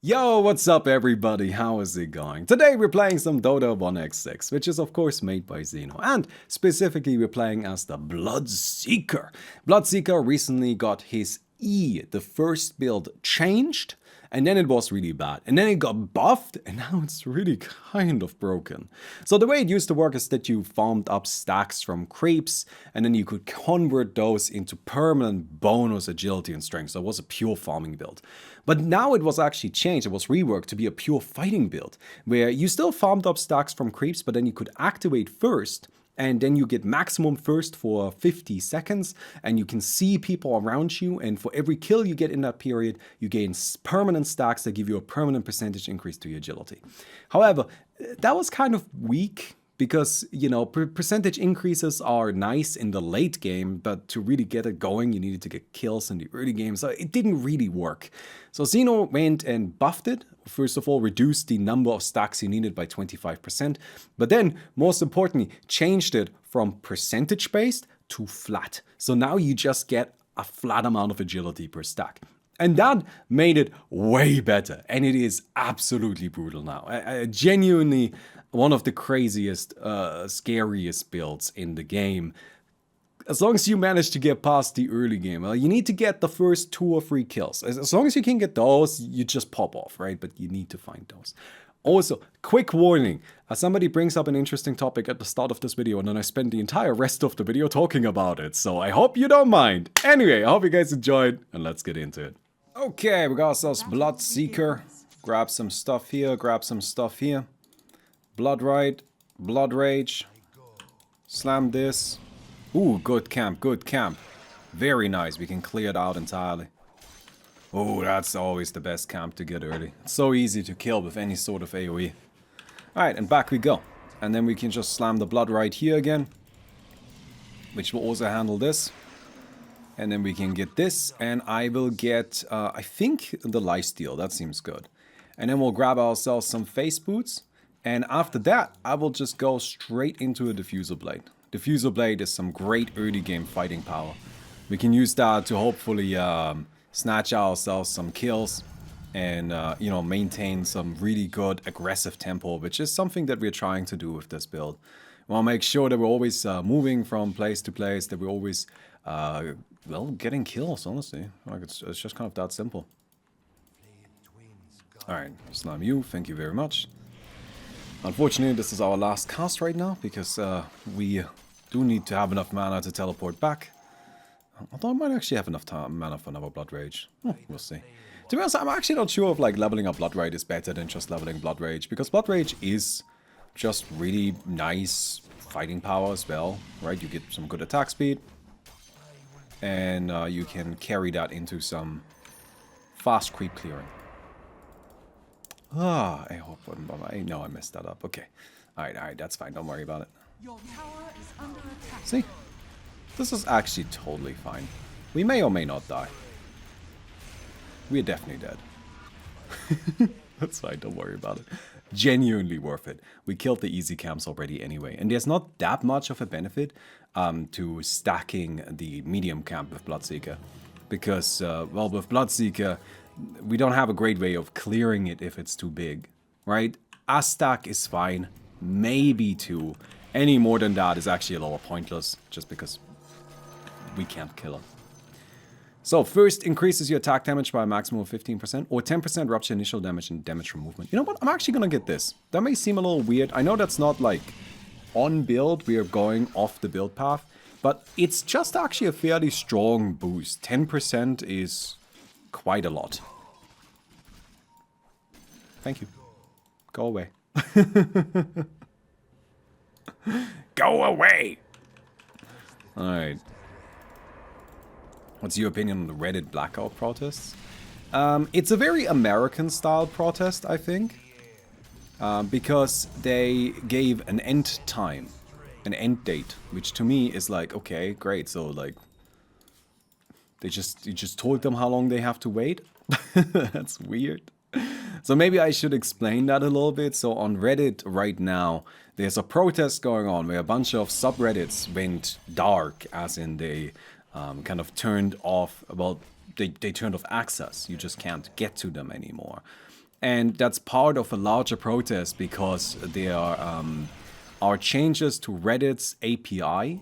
Yo, what's up everybody? How is it going? Today we're playing some Dota 1x6, which is of course made by Xeno, and specifically we're playing as the Bloodseeker. Bloodseeker recently got his E, the first build, changed, and then it was really bad. And then it got buffed, and now it's really kind of broken. So the way it used to work is that you farmed up stacks from creeps, and then you could convert those into permanent bonus agility and strength. So it was a pure farming build. But now it was actually changed, it was reworked to be a pure fighting build, where you still farmed up stacks from creeps, but then you could activate first, and then you get maximum first for 50 seconds, and you can see people around you, and for every kill you get in that period, you gain permanent stacks that give you a permanent percentage increase to your agility. However, that was kind of weak, because, you know, percentage increases are nice in the late game, but to really get it going, you needed to get kills in the early game, so it didn't really work. So Xeno went and buffed it. First of all, reduced the number of stacks you needed by 25%, but then, most importantly, changed it from percentage-based to flat. So now you just get a flat amount of agility per stack. And that made it way better, and it is absolutely brutal now. Genuinely one of the craziest, scariest builds in the game. As long as you manage to get past the early game, you need to get the first 2 or 3 kills. As long as you can get those, you just pop off, right? But you need to find those. Also, quick warning, somebody brings up an interesting topic at the start of this video, and then I spend the entire rest of the video talking about it, so I hope you don't mind. Anyway, I hope you guys enjoyed, and let's get into it. Okay, we got ourselves Bloodseeker. Grab some stuff here, grab some stuff here. Blood Rite, Blood Rage. Slam this. Ooh, good camp, good camp. Very nice, we can clear it out entirely. Oh, that's always the best camp to get early. It's so easy to kill with any sort of AoE. Alright, and back we go. And then we can just slam the Blood Rite here again, which will also handle this. And then we can get this, and I will get, I think, the lifesteal. That seems good. And then we'll grab ourselves some face boots. And after that, I will just go straight into a Diffuser Blade. Diffuser Blade is some great early game fighting power. We can use that to hopefully snatch ourselves some kills and, you know, maintain some really good aggressive tempo, which is something that we're trying to do with this build. We want to make sure that we're always moving from place to place, that we're always, well, getting kills, honestly. Like, it's just kind of that simple. Alright, Slime you, thank you very much. Unfortunately, this is our last cast right now, because we do need to have enough mana to teleport back. Although I might actually have enough mana for another Blood Rage. We'll see. To be honest, I'm actually not sure if like leveling up Blood Rage is better than just leveling Blood Rage, because Blood Rage is just really nice fighting power as well, right? You get some good attack speed, and you can carry that into some fast creep clearing. Ah, I hope I know I messed that up. Okay. Alright, that's fine. Don't worry about it. Your tower is under attack. See? This is actually totally fine. We may or may not die. We're definitely dead. That's fine, don't worry about it. Genuinely worth it. We killed the easy camps already anyway. And there's not that much of a benefit to stacking the medium camp with Bloodseeker. Because, well, with Bloodseeker, we don't have a great way of clearing it if it's too big, right? A stack is fine, maybe 2. Any more than that is actually a little pointless, just because we can't kill him. So first increases your attack damage by a maximum of 15%, or 10% rupture initial damage and damage from movement. You know what? I'm actually gonna get this. That may seem a little weird. I know that's not like on build, we are going off the build path, but it's just actually a fairly strong boost. 10% is quite a lot. Thank you. Go away. Go away! Alright. What's your opinion on the Reddit blackout protests? It's a very American-style protest, I think. Because they gave an end time, an end date, which to me is like, okay, great, so like, you just told them how long they have to wait? That's weird. So maybe I should explain that a little bit. So on Reddit right now, there's a protest going on where a bunch of subreddits went dark, as in they kind of turned off, well, they turned off access. You just can't get to them anymore. And that's part of a larger protest because there are changes to Reddit's API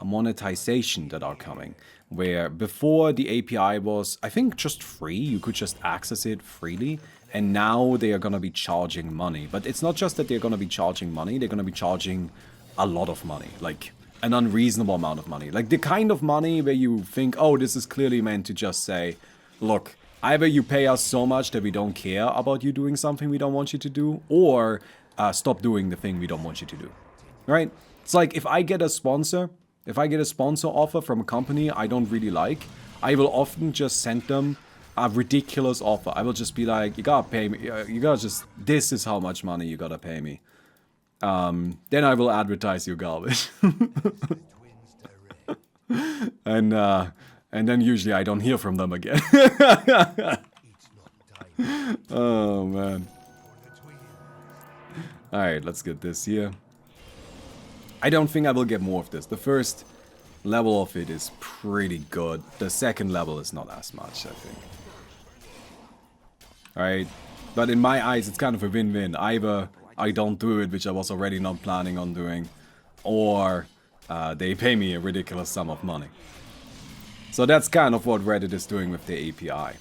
monetization that are coming. Where before the API was, I think, just free, you could just access it freely. And now they are going to be charging money. But it's not just that they're going to be charging money, they're going to be charging a lot of money. Like an unreasonable amount of money. Like the kind of money where you think, oh, this is clearly meant to just say, look, either you pay us so much that we don't care about you doing something we don't want you to do, or stop doing the thing we don't want you to do. Right? It's like if I get a sponsor offer from a company I don't really like, I will often just send them a ridiculous offer. I will just be like, you gotta pay me, this is how much money you gotta pay me. Then I will advertise your garbage. And then usually I don't hear from them again. Oh, man. Alright, let's get this here. I don't think I will get more of this. The first level of it is pretty good. The second level is not as much, I think. Alright, but in my eyes it's kind of a win-win. Either I don't do it, which I was already not planning on doing, or they pay me a ridiculous sum of money. So that's kind of what Reddit is doing with the API.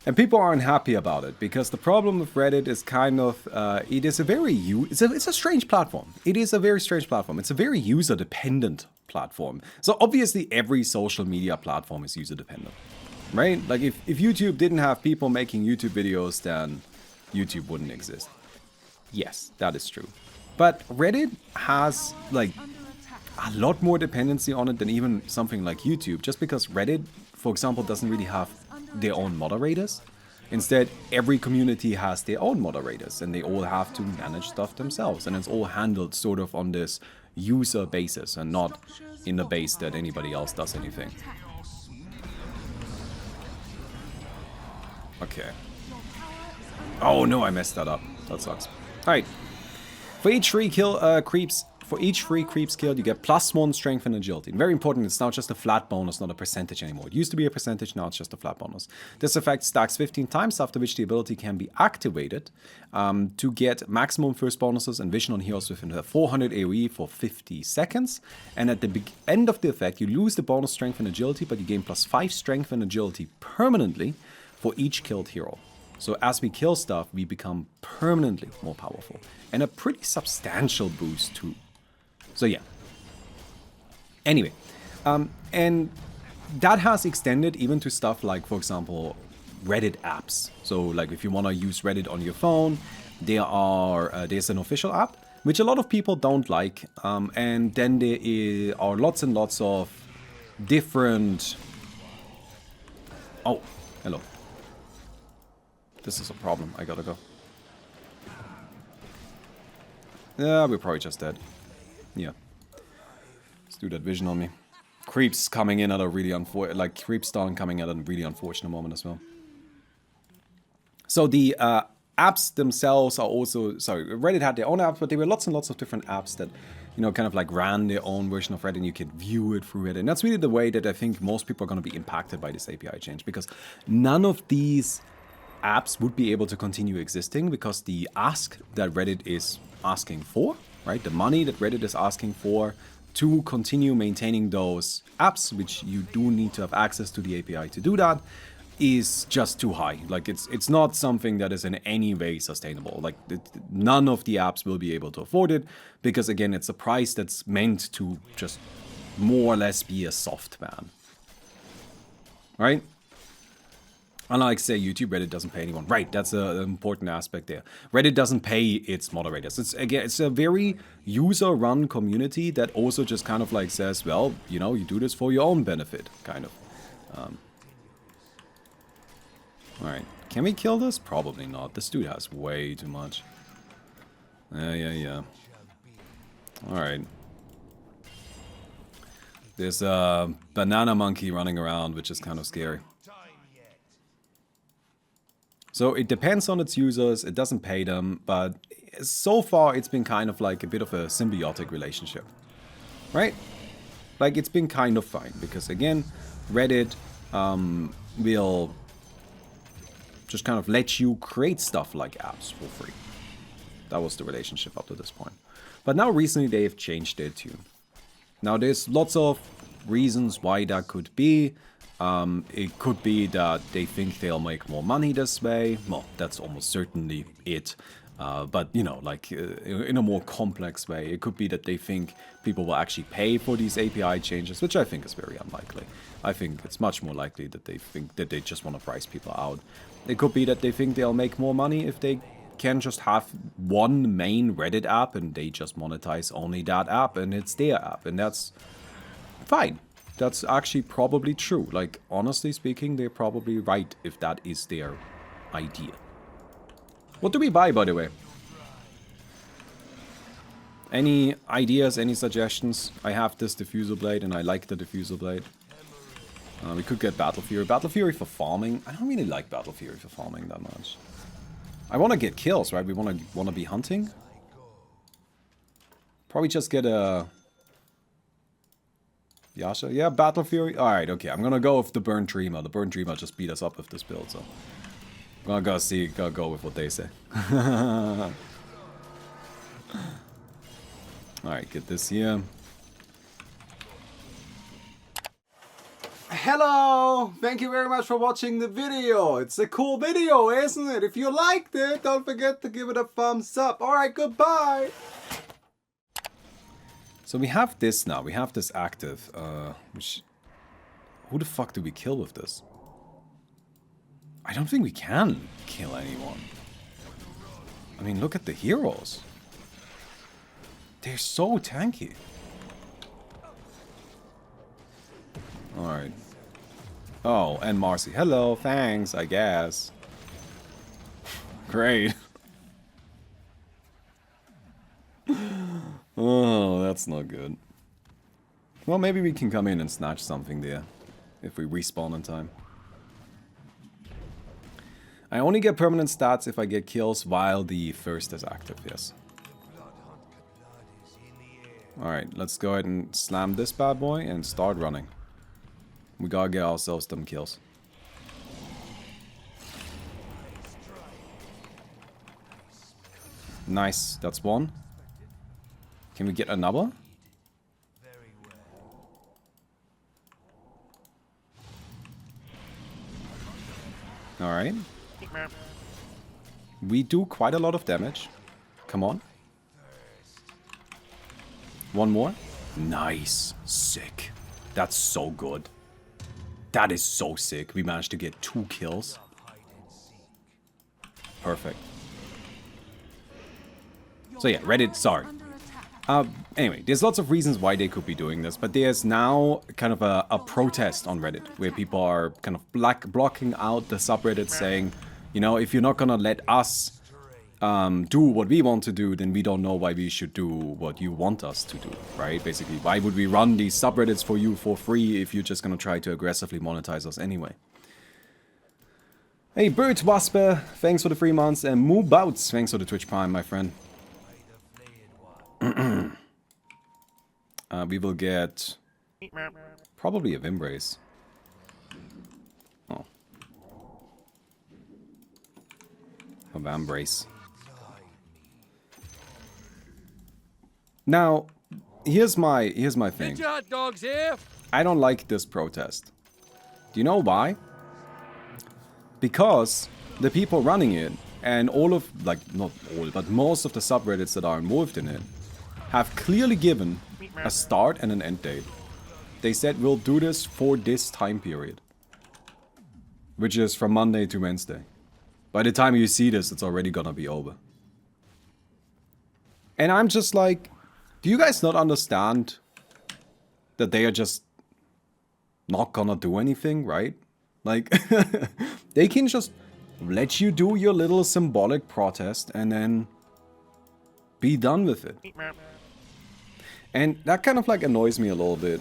And people aren't happy about it, because the problem with Reddit is kind of, it is a very, it's a strange platform. It is a very strange platform. It's a very user-dependent platform. So obviously every social media platform is user-dependent, right? Like if YouTube didn't have people making YouTube videos, then YouTube wouldn't exist. Yes, that is true. But Reddit has like a lot more dependency on it than even something like YouTube, just because Reddit, for example, doesn't really have their own moderators. Instead, every community has their own moderators, and they all have to manage stuff themselves, and it's all handled sort of on this user basis and not in the base that anybody else does anything. Okay. Oh no, I messed that up. That sucks. Alright. For each free creeps killed, you get +1 strength and agility. And very important, it's now just a flat bonus, not a percentage anymore. It used to be a percentage, now it's just a flat bonus. This effect stacks 15 times, after which the ability can be activated to get maximum first bonuses and vision on heroes within a 400 AoE for 50 seconds. And at the end of the effect, you lose the bonus strength and agility, but you gain +5 strength and agility permanently for each killed hero. So as we kill stuff, we become permanently more powerful. And a pretty substantial boost too. So yeah. Anyway, and that has extended even to stuff like, for example, Reddit apps. So like if you want to use Reddit on your phone, there's an official app, which a lot of people don't like. And then there are lots and lots of different... Oh, hello. This is a problem. I gotta go. Yeah, we're probably just dead. Yeah. Let's do that vision on me. Creeps coming in at a really creep spawn coming at a really unfortunate moment as well. So the apps themselves are also, sorry, Reddit had their own apps, but there were lots and lots of different apps that, you know, kind of like ran their own version of Reddit, and you could view it through it. And that's really the way that I think most people are going to be impacted by this API change, because none of these apps would be able to continue existing, because the ask that Reddit is asking for, right, the money that Reddit is asking for to continue maintaining those apps, which you do need to have access to the API to do that, is just too high. Like it's not something that is in any way sustainable. Like none of the apps will be able to afford it, because again, it's a price that's meant to just more or less be a soft ban, right? Unlike, say, YouTube, Reddit doesn't pay anyone. Right, that's an important aspect there. Reddit doesn't pay its moderators. It's a very user-run community that also just kind of like says, well, you know, you do this for your own benefit, kind of. Alright, can we kill this? Probably not. This dude has way too much. Yeah. Alright. There's a banana monkey running around, which is kind of scary. So it depends on its users, it doesn't pay them, but so far it's been kind of like a bit of a symbiotic relationship, right? Like it's been kind of fine, because again, Reddit will just kind of let you create stuff like apps for free. That was the relationship up to this point. But now recently they have changed their tune. Now there's lots of reasons why that could be. It could be that they think they'll make more money this way. Well, that's almost certainly it. But, you know, like in a more complex way, it could be that they think people will actually pay for these API changes, which I think is very unlikely. I think it's much more likely that they think that they just want to price people out. It could be that they think they'll make more money if they can just have one main Reddit app and they just monetize only that app and it's their app. And that's fine. That's actually probably true. Like, honestly speaking, they're probably right if that is their idea. What do we buy, by the way? Any ideas, any suggestions? I have this diffusal blade and I like the diffusal blade. We could get Battle Fury. Battle Fury for farming. I don't really like Battle Fury for farming that much. I want to get kills, right? We want to be hunting. Probably just get a Yasha. Yeah, Battle Fury. All right, okay. I'm gonna go with the Burn Dreamer. The Burn Dreamer just beat us up with this build, so I'm gonna go with what they say. All right, get this here. Hello! Thank you very much for watching the video. It's a cool video, isn't it? If you liked it, don't forget to give it a thumbs up. Alright, goodbye! So we have this now. We have this active. Who the fuck do we kill with this? I don't think we can kill anyone. I mean, look at the heroes. They're so tanky. Alright. Oh, and Marcy. Hello, thanks, I guess. Great. Oh, that's not good. Well, maybe we can come in and snatch something there. If we respawn in time. I only get permanent stats if I get kills while the first is active, yes. Alright, let's go ahead and slam this bad boy and start running. We gotta get ourselves some kills. Nice, that's one. Can we get another? Alright. We do quite a lot of damage. Come on. One more. Nice. Sick. That's so good. That is so sick. We managed to get 2 kills. Perfect. So yeah, Reddit, sorry. Anyway, there's lots of reasons why they could be doing this, but there's now kind of a protest on Reddit where people are kind of blocking out the subreddit saying, you know, if you're not gonna let us do what we want to do, then we don't know why we should do what you want us to do, right? Basically, why would we run these subreddits for you for free if you're just gonna try to aggressively monetize us anyway? Hey, Bird Wasper, thanks for the 3 months, and Moo Bouts, thanks for the Twitch Prime, my friend. We will get probably a Vimbrace. Oh. A Vambrace. Now, here's my thing. I don't like this protest. Do you know why? Because the people running it and all of, like, not all, but most of the subreddits that are involved in it have clearly given a start and an end date. They said we'll do this for this time period, which is from Monday to Wednesday. By the time you see this, it's already gonna be over. And I'm just like, do you guys not understand that they are just not gonna do anything, right? Like, they can just let you do your little symbolic protest and then be done with it. And that kind of like annoys me a little bit.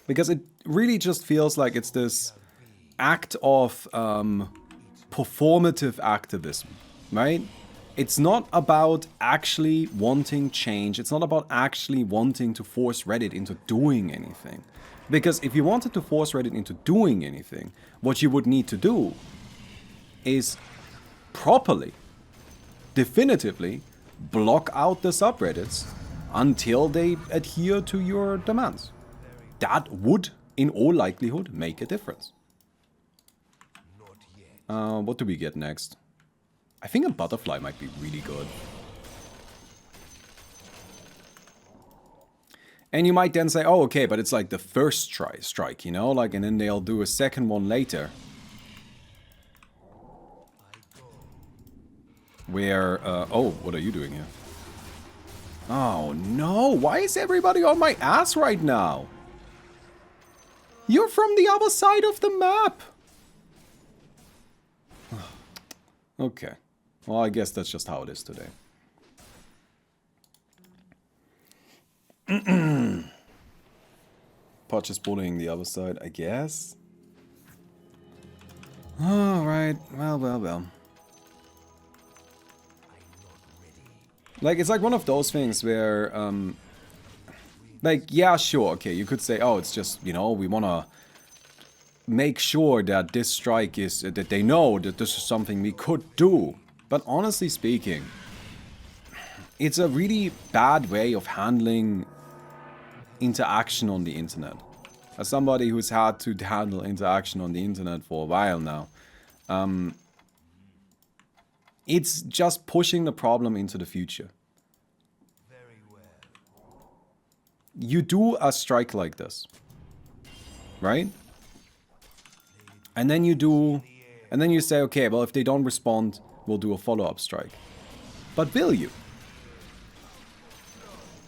Because it really just feels like it's this act of performative activism, right? It's not about actually wanting change. It's not about actually wanting to force Reddit into doing anything. Because if you wanted to force Reddit into doing anything, what you would need to do is properly, definitively block out the subreddits until they adhere to your demands. That would, in all likelihood, make a difference. What do we get next? I think a butterfly might be really good. And you might then say, oh, okay, but it's like the first strike, you know? Like, and then they'll do a second one later. Where, oh, what are you doing here? Oh, no. Why is everybody on my ass right now? You're from the other side of the map. Okay. Well, I guess that's just how it is today. Potch is bullying the other side, I guess. Alright. Well. Like, it's like one of those things where, like, yeah, sure, okay, you could say, oh, it's just, you know, we want to make sure that this strike is, that they know that this is something we could do. But honestly speaking, it's a really bad way of handling interaction on the internet. As somebody who's had to handle interaction on the internet for a while now, it's just pushing the problem into the future. You do a strike like this, right? And then you say, okay, well, if they don't respond, we'll do a follow-up strike. But will you?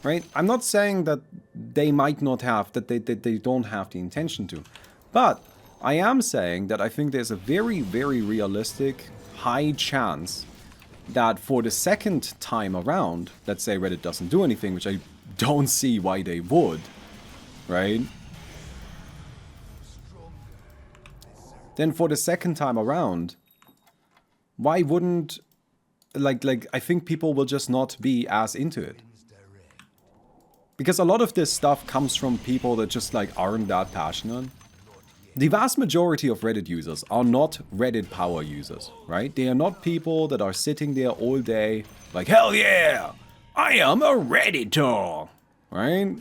Right? I'm not saying that they might not have, that they don't have the intention to. But I am saying that I think there's a very, very realistic, high chance that for the second time around, let's say Reddit doesn't do anything, which I don't see why they would, right? Then for the second time around, why wouldn't, like I think people will just not be as into it. Because a lot of this stuff comes from people that just like aren't that passionate. The vast majority of Reddit users are not Reddit power users, right? They are not people that are sitting there all day like, hell yeah, I am a Redditor, right?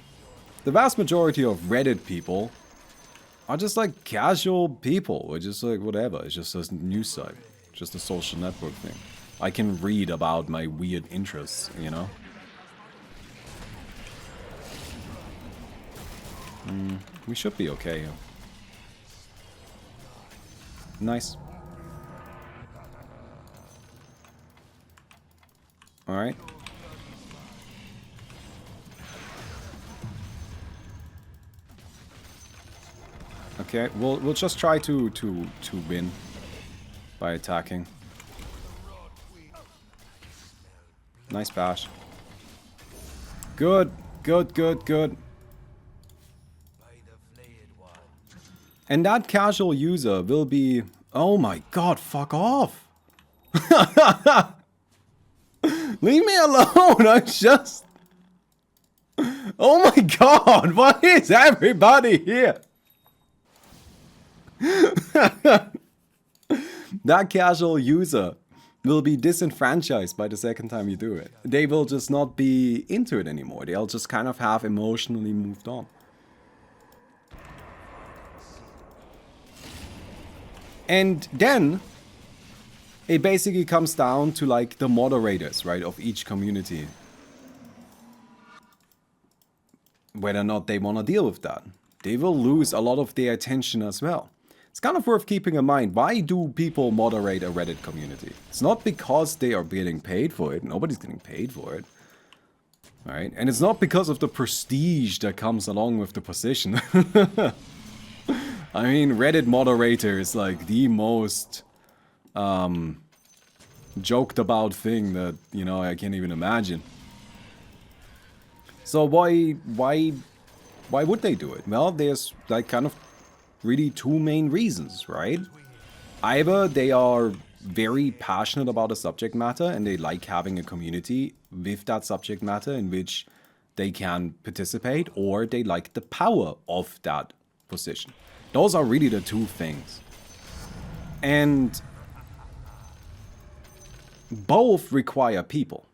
The vast majority of Reddit people are just like casual people, or just like whatever. It's just a news site, just a social network thing. I can read about my weird interests, you know? We should be okay here. Nice. Alright. Okay, we'll just try to win by attacking. Nice bash. Good. And that casual user will be... Oh my god, fuck off! Leave me alone, I'm just... Oh my god, why is everybody here? That casual user will be disenfranchised by the second time you do it. They will just not be into it anymore. They'll just kind of have emotionally moved on. And then it basically comes down to like the moderators, right, of each community. Whether or not they want to deal with that. They will lose a lot of their attention as well. It's kind of worth keeping in mind. Why do people moderate a Reddit community? It's not because they are getting paid for it. Nobody's getting paid for it. Right? And it's not because of the prestige that comes along with the position. I mean, Reddit moderator is like the most joked about thing that, you know, I can't even imagine. So why would they do it? Well, there's like kind of really two main reasons, right? Either they are very passionate about a subject matter and they like having a community with that subject matter in which they can participate, or they like the power of that position. Those are really the two things. And both require people.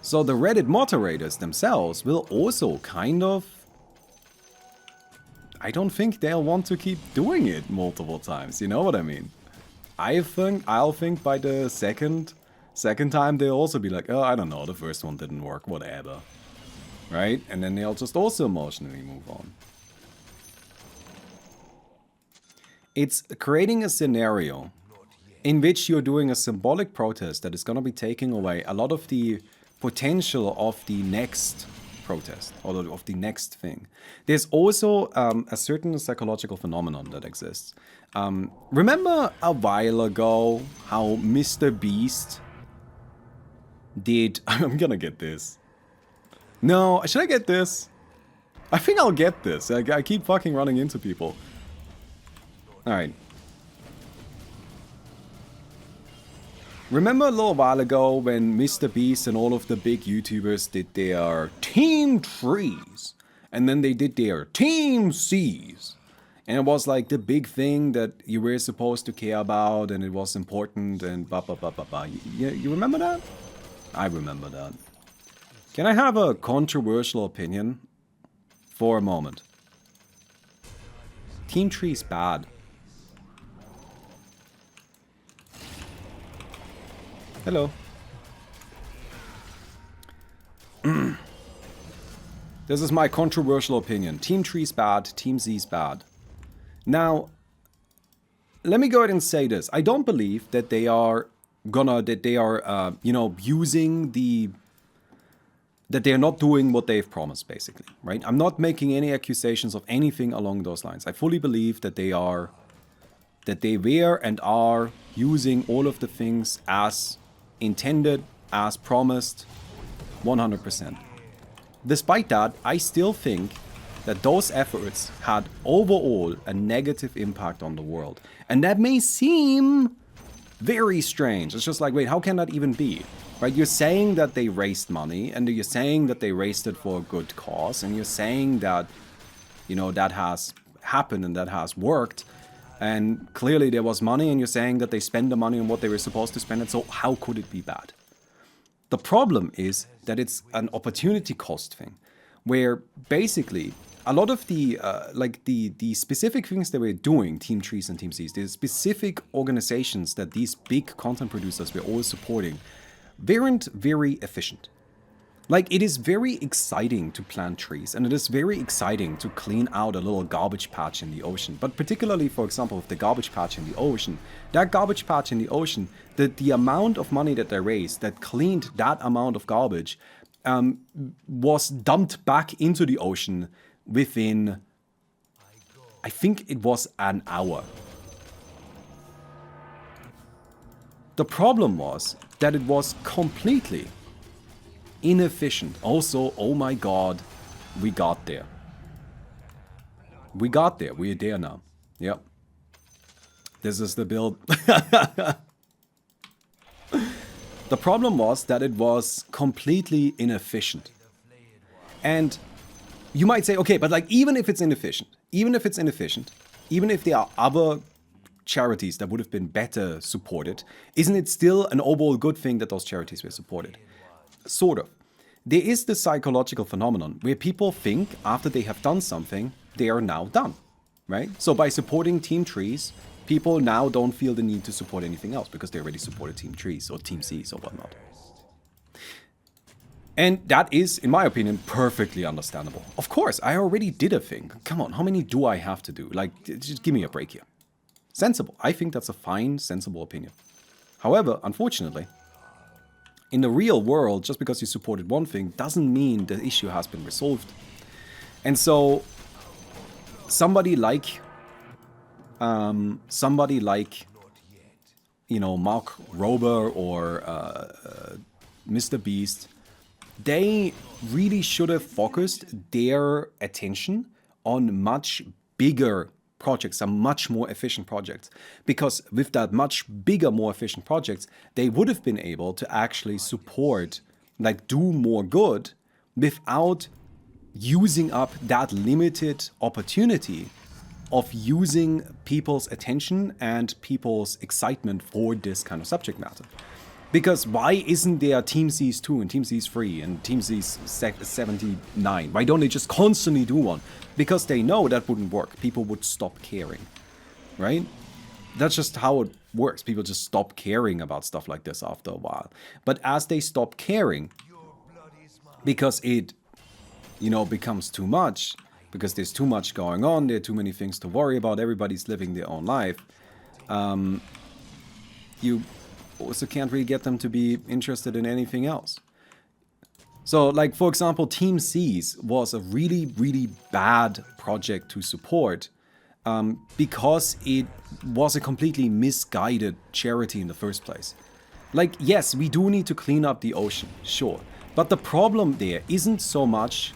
So the Reddit moderators themselves will also kind of... I don't think they'll want to keep doing it multiple times, you know what I mean? I'll think by the second time they'll also be like, oh, I don't know, the first one didn't work, whatever. Right? And then they'll just also emotionally move on. It's creating a scenario in which you're doing a symbolic protest that is going to be taking away a lot of the potential of the next protest, or of the next thing. There's also a certain psychological phenomenon that exists. Remember a while ago how Mr. Beast did... I'm gonna get this. No, should I get this? I think I'll get this. I keep fucking running into people. Alright. Remember a little while ago when Mr. Beast and all of the big YouTubers did their Team Trees, and then they did their Team Cs, and it was like the big thing that you were supposed to care about, and it was important, and blah blah blah blah blah. You remember that? I remember that. Can I have a controversial opinion for a moment? Team Tree's bad. Hello. This is my controversial opinion. Team Tree's bad, Team Z's bad. Now, let me go ahead and say this. I don't believe that they are using the... that they're not doing what they've promised, basically, right? I'm not making any accusations of anything along those lines. I fully believe that they were and are using all of the things as intended, as promised, 100%. Despite that, I still think that those efforts had overall a negative impact on the world. And that may seem very strange. It's just like, wait, how can that even be? Right? You're saying that they raised money, and you're saying that they raised it for a good cause, and you're saying that, you know, that has happened and that has worked. And clearly there was money, and you're saying that they spent the money on what they were supposed to spend it, so how could it be bad? The problem is that it's an opportunity cost thing, where basically a lot of the the specific things that we're doing, Team Trees and Team Cs, the specific organizations that these big content producers were all supporting, weren't very efficient. Like, it is very exciting to plant trees, and it is very exciting to clean out a little garbage patch in the ocean. But particularly, for example, with the garbage patch in the ocean, that garbage patch in the ocean, the amount of money that they raised that cleaned that amount of garbage was dumped back into the ocean within, I think it was an hour. The problem was that it was completely inefficient. Also, oh my god, we got there. We got there. We're there now. Yep. This is the build. The problem was that it was completely inefficient. And you might say, okay, but like, even if it's inefficient, even if there are other charities that would have been better supported, isn't it still an overall good thing that those charities were supported? Sort of. There is this psychological phenomenon where people think after they have done something, they are now done, right? So by supporting Team Trees, people now don't feel the need to support anything else because they already supported Team Trees or Team Cs or whatnot. And that is, in my opinion, perfectly understandable. Of course, I already did a thing. Come on, how many do I have to do? Like, just give me a break here. Sensible. I think that's a fine, sensible opinion. However, unfortunately, in the real world, just because you supported one thing doesn't mean the issue has been resolved. And so, somebody like, you know, Mark Rober or Mr. Beast, they really should have focused their attention on much bigger projects, some much more efficient projects. Because with that much bigger, more efficient projects, they would have been able to actually support, like do more good without using up that limited opportunity of using people's attention and people's excitement for this kind of subject matter. Because why isn't there Team Seas 2 and Team Seas 3 and Team Seas 79? Why don't they just constantly do one? Because they know that wouldn't work. People would stop caring, right? That's just how it works. People just stop caring about stuff like this after a while. But as they stop caring, because it, you know, becomes too much, because there's too much going on, there are too many things to worry about, everybody's living their own life, you also can't really get them to be interested in anything else. So, like, for example, Team Seas was a really, really bad project to support because it was a completely misguided charity in the first place. Like, yes, we do need to clean up the ocean, sure. But the problem there isn't so much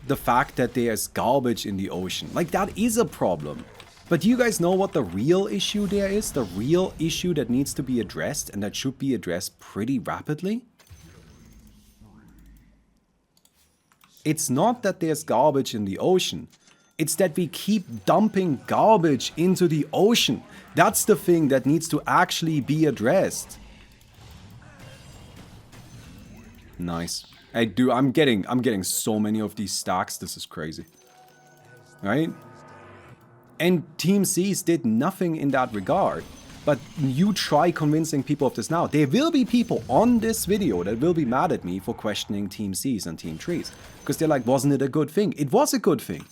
the fact that there's garbage in the ocean. Like, that is a problem. But do you guys know what the real issue there is? The real issue that needs to be addressed and that should be addressed pretty rapidly? It's not that there's garbage in the ocean. It's that we keep dumping garbage into the ocean. That's the thing that needs to actually be addressed. Nice. I'm getting so many of these stacks. This is crazy. Right? And Team Seas did nothing in that regard. But you try convincing people of this now. There will be people on this video that will be mad at me for questioning Team Seas and Team Trees. Because they're like, wasn't it a good thing? It was a good thing.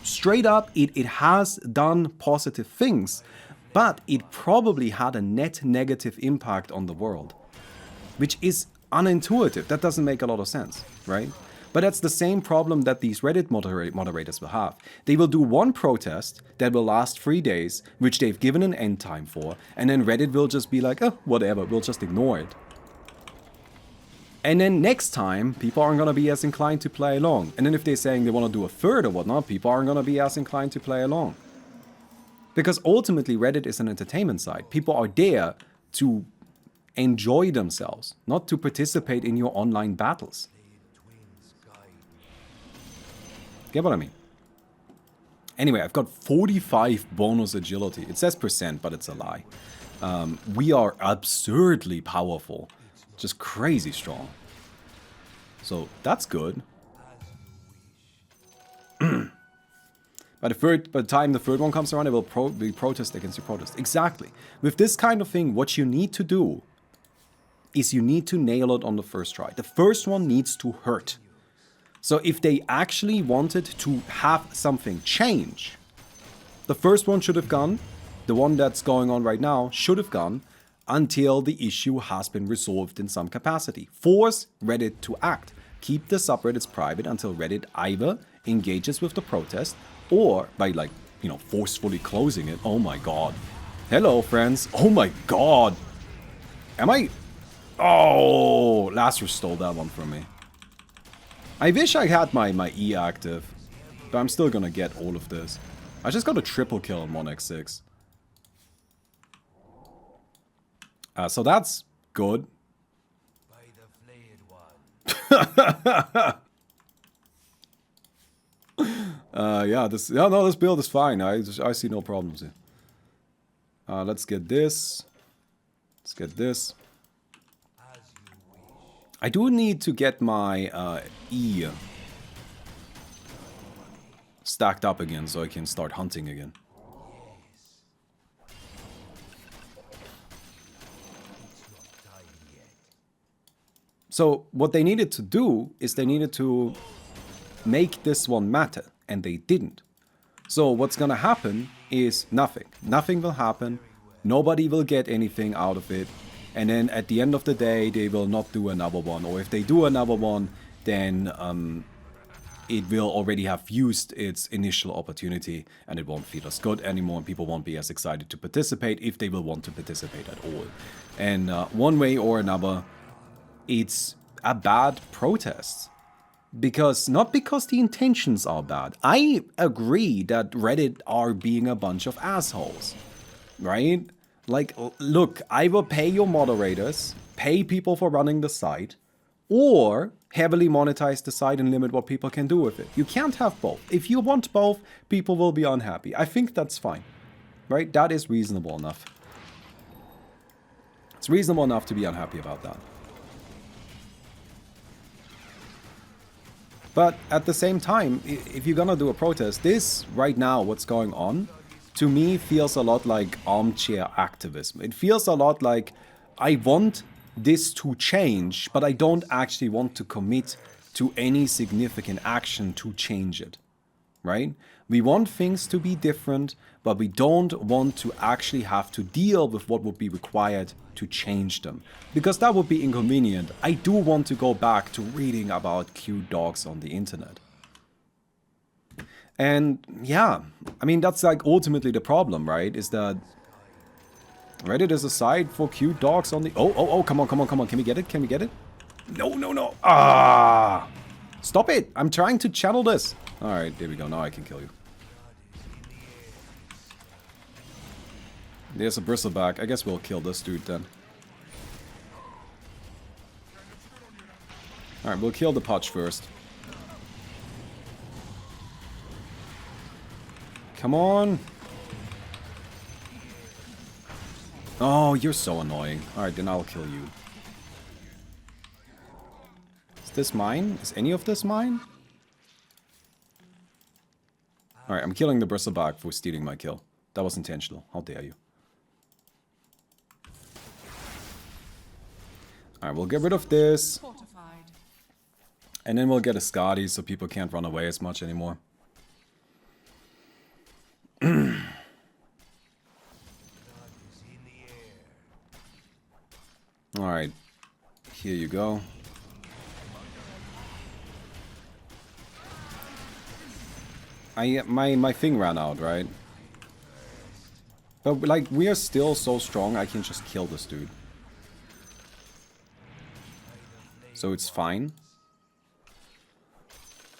Straight up, it has done positive things. But it probably had a net negative impact on the world. Which is unintuitive. That doesn't make a lot of sense, right? But that's the same problem that these Reddit moderators will have. They will do one protest that will last 3 days, which they've given an end time for, and then Reddit will just be like, oh, whatever, we'll just ignore it. And then next time, people aren't going to be as inclined to play along. And then if they're saying they want to do a third or whatnot, people aren't going to be as inclined to play along. Because ultimately, Reddit is an entertainment site. People are there to enjoy themselves, not to participate in your online battles. Get what I mean? Anyway, I've got 45 bonus agility. It says percent, but it's a lie. We are absurdly powerful. Just crazy strong. So, that's good. By the time the third one comes around, it will be protest against your protest. Exactly. With this kind of thing, what you need to do is you need to nail it on the first try. The first one needs to hurt. So if they actually wanted to have something change, the first one should have gone, the one that's going on right now should have gone, until the issue has been resolved in some capacity. Force Reddit to act. Keep the subreddits private until Reddit either engages with the protest or by, like, you know, forcefully closing it. Oh my god. Hello, friends. Oh my god. Am I... Oh, Lazarus stole that one from me. I wish I had my E active, but I'm still gonna get all of this. I just got a triple kill on 1x6. So that's good. This build is fine. I see no problems here. Let's get this. Let's get this. I do need to get my E stacked up again so I can start hunting again. So what they needed to do is they needed to make this one matter, and they didn't. So what's gonna happen is nothing. Nothing will happen. Nobody will get anything out of it. And then at the end of the day, they will not do another one. Or if they do another one, then it will already have used its initial opportunity and it won't feel as good anymore. And people won't be as excited to participate if they will want to participate at all. And one way or another, it's a bad protest. Not because the intentions are bad. I agree that Reddit are being a bunch of assholes, right? Like, look, I will pay your moderators, pay people for running the site, or heavily monetize the site and limit what people can do with it. You can't have both. If you want both, people will be unhappy. I think that's fine, right? That is reasonable enough. It's reasonable enough to be unhappy about that. But at the same time, if you're gonna do a protest, this right now, what's going on, to me feels a lot like armchair activism. It feels a lot like I want this to change, but I don't actually want to commit to any significant action to change it, right? We want things to be different, but we don't want to actually have to deal with what would be required to change them, because that would be inconvenient. I do want to go back to reading about cute dogs on the internet. And yeah, I mean, that's like ultimately the problem, right? Is that Reddit is a site for cute dogs on the... Oh, come on. Can we get it? Can we get it? No. Ah! Stop it! I'm trying to channel this. Alright, there we go. Now I can kill you. There's a bristleback. I guess we'll kill this dude then. Alright, we'll kill the Pudge first. Come on! Oh, you're so annoying. Alright, then I'll kill you. Is this mine? Is any of this mine? Alright, I'm killing the bristleback for stealing my kill. That was intentional. How dare you. Alright, we'll get rid of this. And then we'll get a Skadi so people can't run away as much anymore. Alright, here you go. My thing ran out, right? But like, we are still so strong, I can just kill this dude. So it's fine.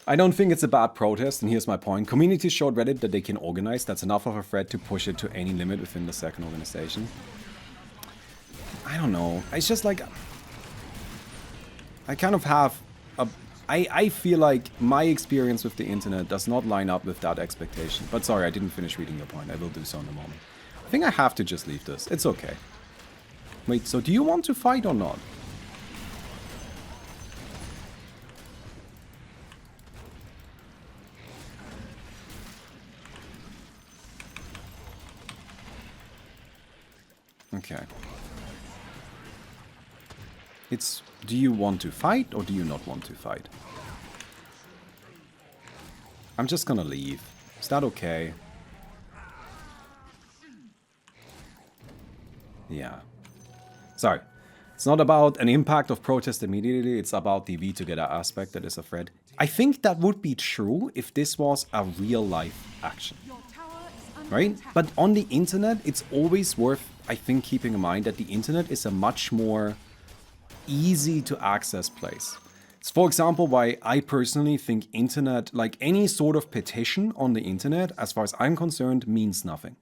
I don't think it's a bad protest, and here's my point. Community showed Reddit that they can organize. That's enough of a threat to push it to any limit within the second organization. I don't know. It's just like... I kind of have a... I feel like my experience with the internet does not line up with that expectation. But sorry, I didn't finish reading your point. I will do so in a moment. I think I have to just leave this. It's okay. Wait, so do you want to fight or not? Okay. It's, do you want to fight or do you not want to fight? I'm just gonna leave. Is that okay? Yeah. Sorry. It's not about an impact of protest immediately, it's about the V together aspect that is a threat. I think that would be true if this was a real life action. Right? But on the internet, it's always worth, I think, keeping in mind that the internet is a much more easy to access place. It's, for example, why I personally think internet, like any sort of petition on the internet, as far as I'm concerned, means nothing.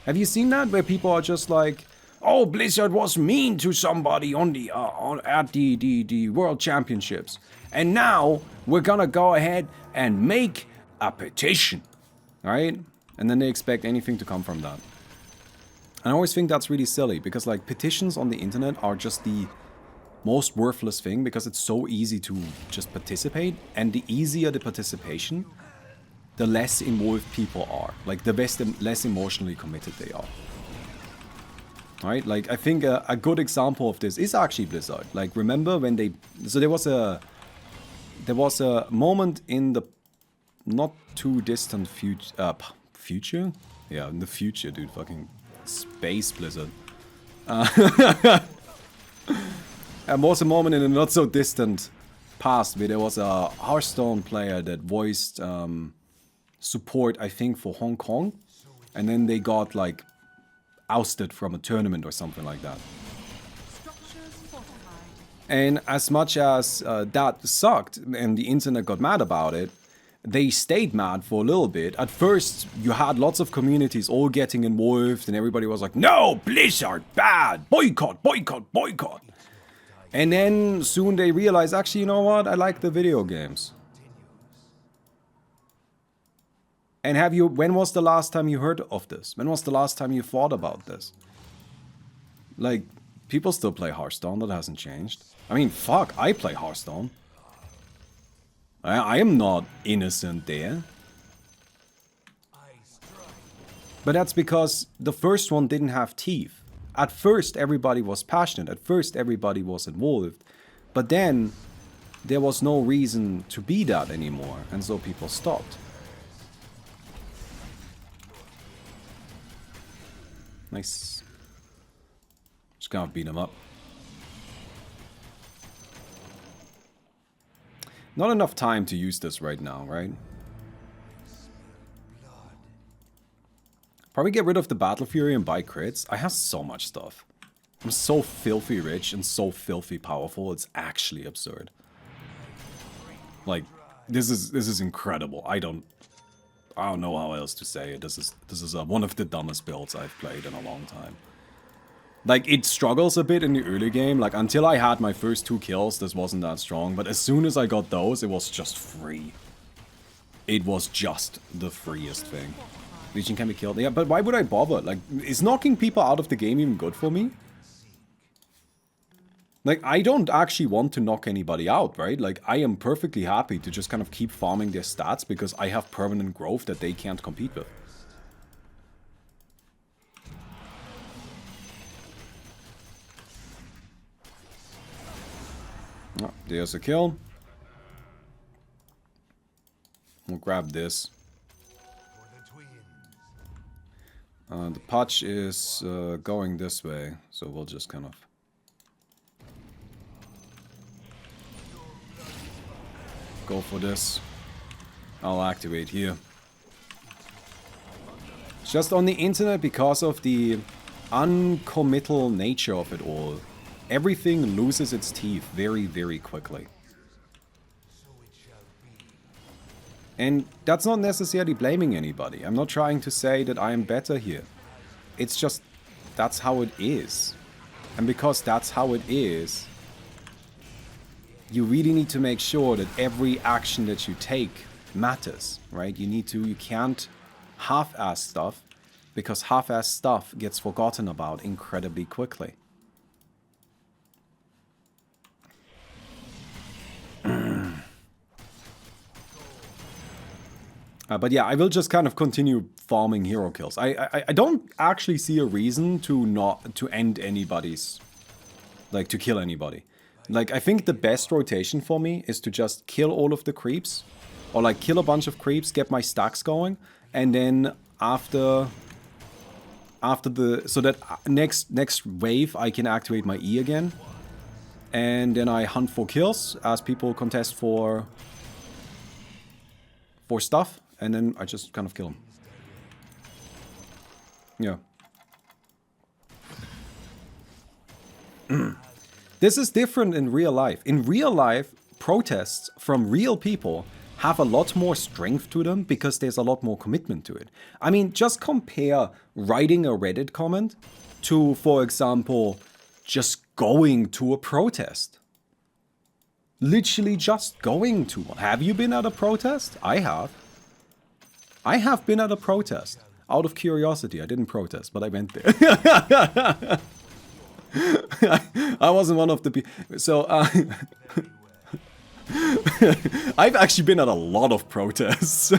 Have you seen that? Where people are just like, oh, Blizzard was mean to somebody on the at the World Championships. And now we're gonna go ahead and make a petition. Right? And then they expect anything to come from that. And I always think that's really silly, because like petitions on the internet are just the most worthless thing, because it's so easy to just participate, and the easier the participation, the less involved people are. Like the less emotionally committed they are. Right? Like I think a good example of this is actually Blizzard. Like remember when they... So there was a moment in the not too distant future? Yeah, in the future, dude. Fucking space Blizzard. And was a moment in a not so distant past where there was a Hearthstone player that voiced support, I think, for Hong Kong. And then they got, like, ousted from a tournament or something like that. And as much as that sucked and the internet got mad about it, they stayed mad for a little bit. At first, you had lots of communities all getting involved and everybody was like, no, Blizzard, bad, boycott, boycott, boycott. And then soon they realize, actually, you know what? I like the video games. And when was the last time you heard of this? When was the last time you thought about this? Like, people still play Hearthstone, that hasn't changed. I mean, fuck, I play Hearthstone. I am not innocent there. But that's because the first one didn't have teeth. At first, everybody was passionate. At first, everybody was involved. But then, there was no reason to be that anymore. And so people stopped. Nice. Just gonna beat him up. Not enough time to use this right now, right? Probably get rid of the Battle Fury and buy crits. I have so much stuff. I'm so filthy rich and so filthy powerful. It's actually absurd. Like, this is incredible. I don't know how else to say it. This is one of the dumbest builds I've played in a long time. Like, it struggles a bit in the early game. Like, until I had my first 2 kills, this wasn't that strong. But as soon as I got those, it was just free. It was just the freest thing. Legion can be killed. Yeah, but why would I bother? Like, is knocking people out of the game even good for me? Like, I don't actually want to knock anybody out, right? Like, I am perfectly happy to just kind of keep farming their stats because I have permanent growth that they can't compete with. Oh, there's a kill. We'll grab this. The patch is going this way, so we'll just kind of... go for this. I'll activate here. Just on the internet, because of the uncommittal nature of it all, everything loses its teeth very, very quickly. And that's not necessarily blaming anybody. I'm not trying to say that I am better here. It's just, that's how it is. And because that's how it is, you really need to make sure that every action that you take matters, right? You can't half-ass stuff, because half-ass stuff gets forgotten about incredibly quickly. But yeah, I will just kind of continue farming hero kills. I don't actually see a reason to end anybody's, like, to kill anybody. Like, I think the best rotation for me is to just kill all of the creeps, or like kill a bunch of creeps, get my stacks going, and then after the, so that next wave I can activate my E again, and then I hunt for kills as people contest for stuff. And then I just kind of kill him. Yeah. This is different in real life. In real life, protests from real people have a lot more strength to them because there's a lot more commitment to it. I mean, just compare writing a Reddit comment to, for example, just going to a protest. Literally just going to one. Have you been at a protest? I have. I have been at a protest. Out of curiosity. I didn't protest, but I went there. I wasn't one of the people. So, I've actually been at a lot of protests.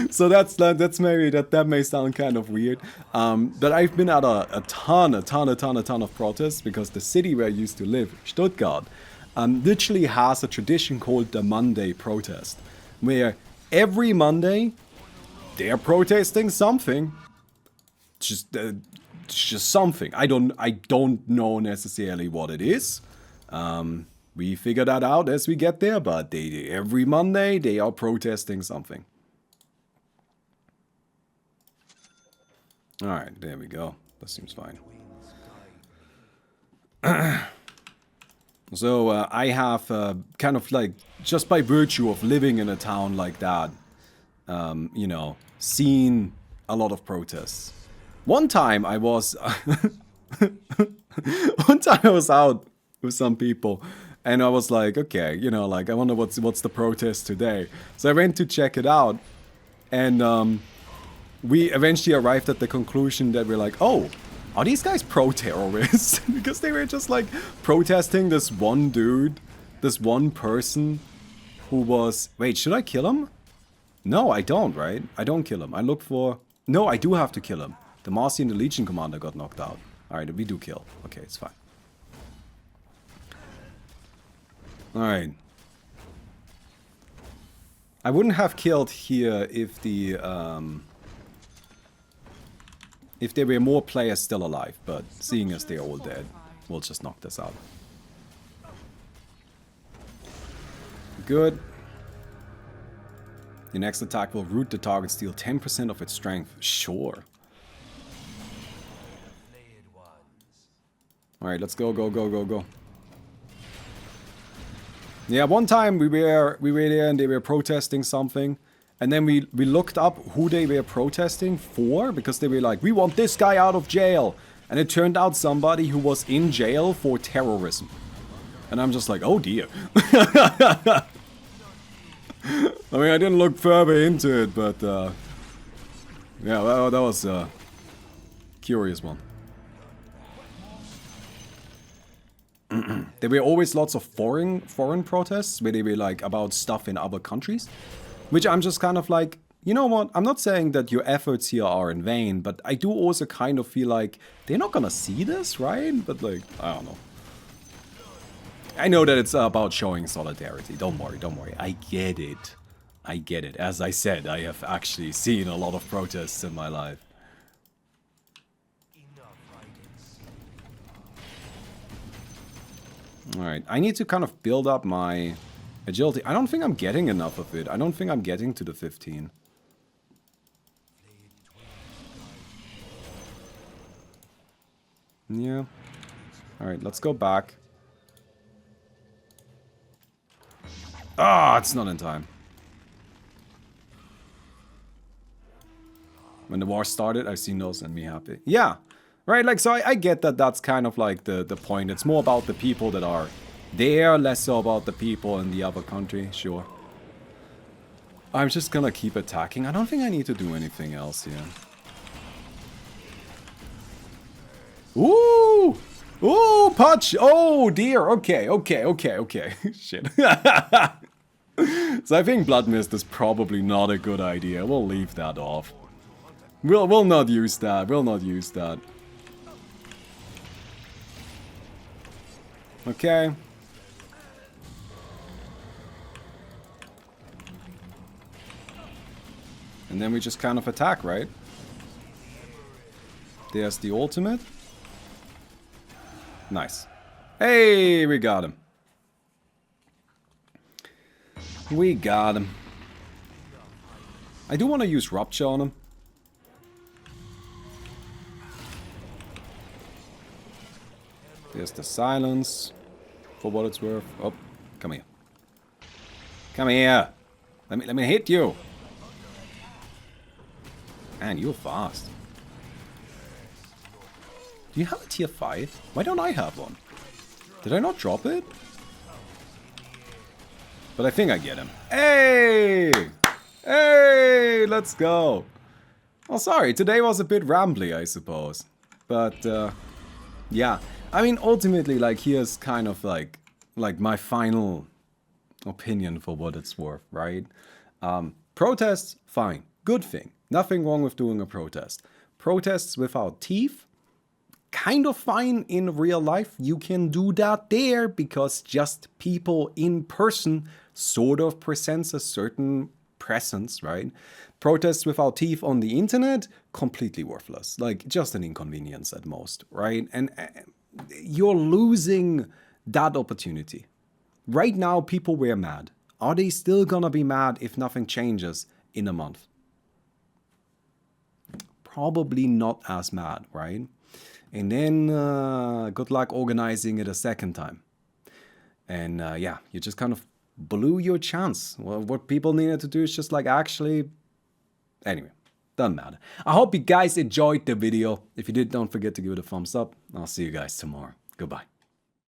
So that's maybe, that may sound kind of weird. But I've been at a ton of protests because the city where I used to live, Stuttgart, literally has a tradition called the Monday protest, where every Monday they're protesting something, just something. I don't know necessarily what it is. We figure that out as we get there, but every Monday they are protesting something. All right, there we go. That seems fine. So I have kind of like, just by virtue of living in a town like that, you know, seen a lot of protests. One time I was One time I was out with some people and I was like, okay, you know, like I wonder what's the protest today. So I went to check it out and we eventually arrived at the conclusion that we're like, oh, are these guys pro-terrorists? Because they were just like protesting this one dude, this one person who was... Wait, should I kill him? No, I don't, right? I don't kill him. I look for... No, I do have to kill him. The Marcy and the Legion commander got knocked out. Alright, we do kill. Okay, it's fine. Alright. I wouldn't have killed here if the... if there were more players still alive, but seeing as they're all dead, we'll just knock this out. Good. Your next attack will root the target, steal 10% of its strength. Sure. Alright, let's go, go, go, go, go. Yeah, one time we were there and they were protesting something. And then we looked up who they were protesting for, because they were like, we want this guy out of jail. And it turned out somebody who was in jail for terrorism. And I'm just like, oh dear. I mean, I didn't look further into it, but yeah, that was a curious one. There were always lots of foreign protests where they were like about stuff in other countries. Which I'm just kind of like, you know what, I'm not saying that your efforts here are in vain, but I do also kind of feel like they're not gonna see this, right? But like, I don't know. I know that it's about showing solidarity, don't worry, don't worry. I get it. I get it. As I said, I have actually seen a lot of protests in my life. Alright, I need to kind of build up my... agility. I don't think I'm getting enough of it. I don't think I'm getting to the 15. Yeah. Alright, let's go back. Ah, it's not in time. When the war started, I've seen those and me happy. Yeah. Right, like, so I get that that's kind of like the point. It's more about the people that are there, less so about the people in the other country, sure. I'm just gonna keep attacking. I don't think I need to do anything else here. Ooh! Ooh, punch! Oh dear, okay, okay, okay, okay. Shit. So I think Blood Mist is probably not a good idea. We'll leave that off. We'll not use that. We'll not use that. Okay. And then we just kind of attack, right? There's the ultimate. Nice. Hey, we got him. We got him. I do want to use Rupture on him. There's the silence. For what it's worth. Oh, come here. Come here. Let me hit you. Man, you're fast. Do you have a tier 5? Why don't I have one? Did I not drop it? But I think I get him. Hey! Hey! Let's go. Oh, sorry. Today was a bit rambly, I suppose. But, yeah. I mean, ultimately, like, here's kind of like my final opinion for what it's worth, right? Protests, fine. Good thing. Nothing wrong with doing a protest. Protests without teeth, kind of fine in real life. You can do that there because just people in person sort of presents a certain presence, right? Protests without teeth on the internet, completely worthless. Like, just an inconvenience at most, right? And you're losing that opportunity. Right now, people were mad. Are they still gonna be mad if nothing changes in a month? Probably not as mad, right? And then good luck organizing it a second time. And yeah, you just kind of blew your chance. Well, what people needed to do is just like actually... Anyway, Doesn't matter. I hope you guys enjoyed the video. If you did, don't forget to give it a thumbs up. I'll see you guys tomorrow. Goodbye.